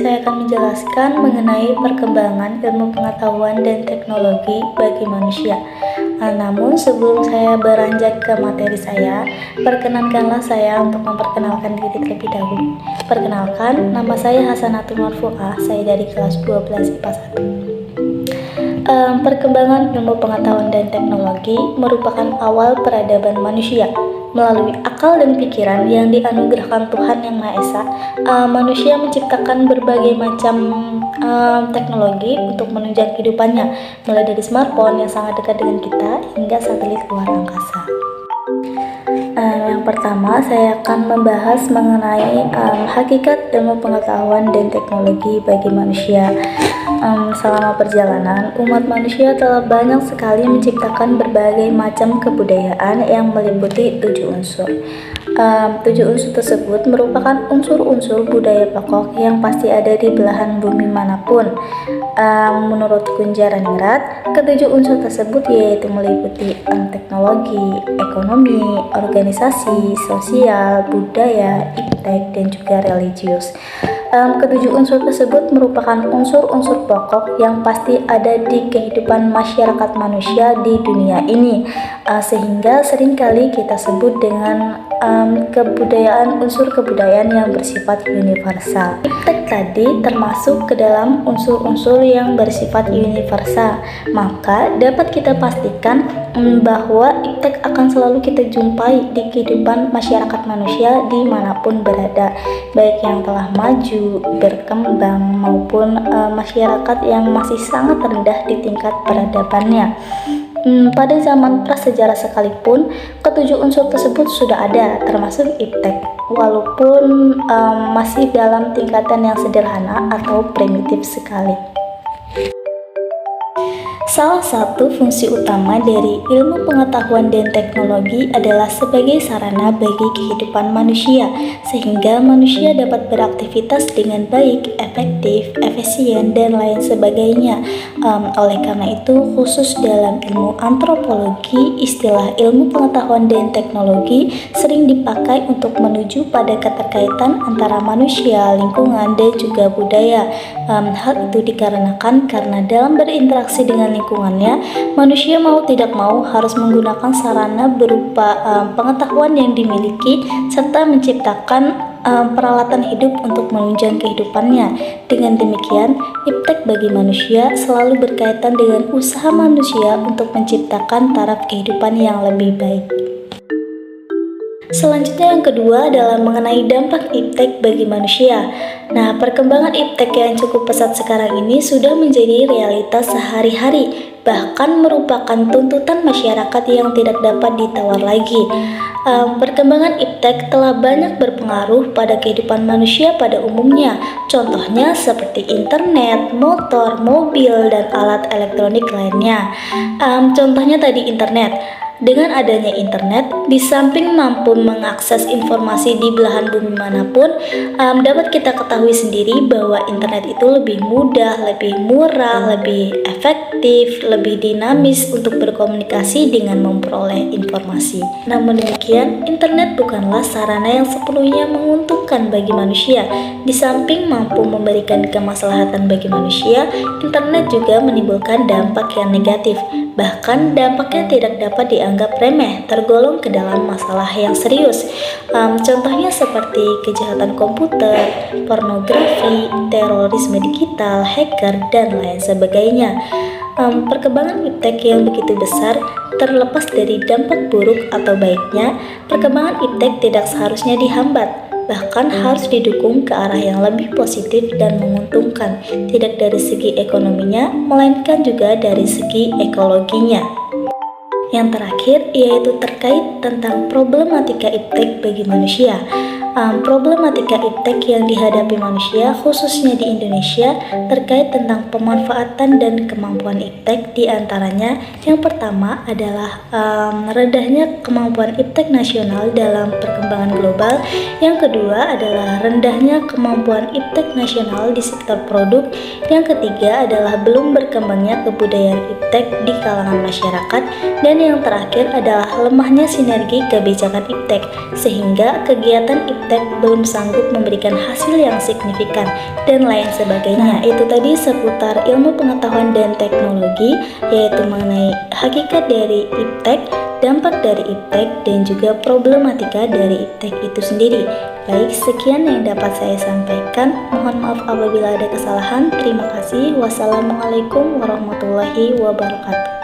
saya akan menjelaskan mengenai perkembangan ilmu pengetahuan dan teknologi bagi manusia. Namun sebelum saya beranjak ke materi saya, perkenankanlah saya untuk memperkenalkan diri terlebih dahulu. Perkenalkan, nama saya Hasanatul Marfuah, saya dari kelas 12 IPA 1. Perkembangan ilmu pengetahuan dan teknologi merupakan awal peradaban manusia. Melalui akal dan pikiran yang dianugerahkan Tuhan Yang Maha Esa, manusia menciptakan berbagai macam teknologi untuk menunjang kehidupannya, mulai dari smartphone yang sangat dekat dengan kita hingga satelit luar angkasa. Yang pertama, saya akan membahas mengenai hakikat ilmu pengetahuan dan teknologi bagi manusia. Selama perjalanan, umat manusia telah banyak sekali menciptakan berbagai macam kebudayaan yang meliputi 7 unsur. 7 unsur tersebut merupakan unsur-unsur budaya pokok yang pasti ada di belahan bumi manapun. Menurut Kunjaraningrat, ketujuh unsur tersebut yaitu meliputi teknologi, ekonomi, organisasi, sosial, budaya, iptek, dan juga religius. Ketujuh unsur tersebut merupakan unsur-unsur pokok yang pasti ada di kehidupan masyarakat manusia di dunia ini, sehingga seringkali kita sebut dengan unsur kebudayaan yang bersifat universal. Iptek tadi termasuk ke dalam unsur-unsur yang bersifat universal, maka dapat kita pastikan bahwa iptek akan selalu kita jumpai di kehidupan masyarakat manusia dimanapun berada, baik yang telah maju, berkembang, maupun masyarakat yang masih sangat rendah di tingkat peradabannya. Pada zaman prasejarah sekalipun, ketujuh unsur tersebut sudah ada, termasuk iptek, walaupun masih dalam tingkatan yang sederhana atau primitif sekali. Salah satu fungsi utama dari ilmu pengetahuan dan teknologi adalah sebagai sarana bagi kehidupan manusia, sehingga manusia dapat beraktivitas dengan baik, efektif, efisien, dan lain sebagainya. Oleh karena itu, khusus dalam ilmu antropologi, istilah ilmu pengetahuan dan teknologi sering dipakai untuk menuju pada keterkaitan antara manusia, lingkungan, dan juga budaya. Hal itu dikarenakan karena dalam berinteraksi dengan lingkungannya, manusia mau tidak mau harus menggunakan sarana berupa pengetahuan yang dimiliki serta menciptakan peralatan hidup untuk menunjang kehidupannya. Dengan demikian, iptek bagi manusia selalu berkaitan dengan usaha manusia untuk menciptakan taraf kehidupan yang lebih baik. Selanjutnya yang kedua adalah mengenai dampak iptek bagi manusia. Nah, perkembangan iptek yang cukup pesat sekarang ini sudah menjadi realitas sehari-hari, bahkan merupakan tuntutan masyarakat yang tidak dapat ditawar lagi. Perkembangan iptek telah banyak berpengaruh pada kehidupan manusia pada umumnya. Contohnya seperti internet, motor, mobil, dan alat elektronik lainnya. Contohnya tadi internet. Dengan adanya internet, di samping mampu mengakses informasi di belahan bumi manapun, dapat kita ketahui sendiri bahwa internet itu lebih mudah, lebih murah, lebih efektif, lebih dinamis untuk berkomunikasi dengan memperoleh informasi. Namun demikian, internet bukanlah sarana yang sepenuhnya menguntungkan bagi manusia. Di samping mampu memberikan kemaslahatan bagi manusia, internet juga menimbulkan dampak yang negatif. Bahkan dampaknya tidak dapat dianggap remeh, tergolong ke dalam masalah yang serius. Contohnya seperti kejahatan komputer, pornografi, terorisme digital, hacker, dan lain sebagainya. Perkembangan iptek yang begitu besar, terlepas dari dampak buruk atau baiknya, perkembangan iptek tidak seharusnya dihambat, bahkan harus didukung ke arah yang lebih positif dan menguntungkan, tidak dari segi ekonominya, melainkan juga dari segi ekologinya. Yang terakhir yaitu terkait tentang problematika iptek bagi manusia. Problematika iptek yang dihadapi manusia khususnya di Indonesia terkait tentang pemanfaatan dan kemampuan iptek, diantaranya yang pertama adalah rendahnya kemampuan iptek nasional dalam perkembangan global, yang kedua adalah rendahnya kemampuan iptek nasional di sektor produk, yang ketiga adalah belum berkembangnya kebudayaan iptek di kalangan masyarakat, dan yang terakhir adalah lemahnya sinergi kebijakan iptek, sehingga kegiatan iptek iptek belum sanggup memberikan hasil yang signifikan, dan lain sebagainya. Itu tadi seputar ilmu pengetahuan dan teknologi, yaitu mengenai hakikat dari iptek, dampak dari iptek, dan juga problematika dari iptek itu sendiri. Baik, sekian yang dapat saya sampaikan. Mohon maaf apabila ada kesalahan. Terima kasih. Wassalamualaikum warahmatullahi wabarakatuh.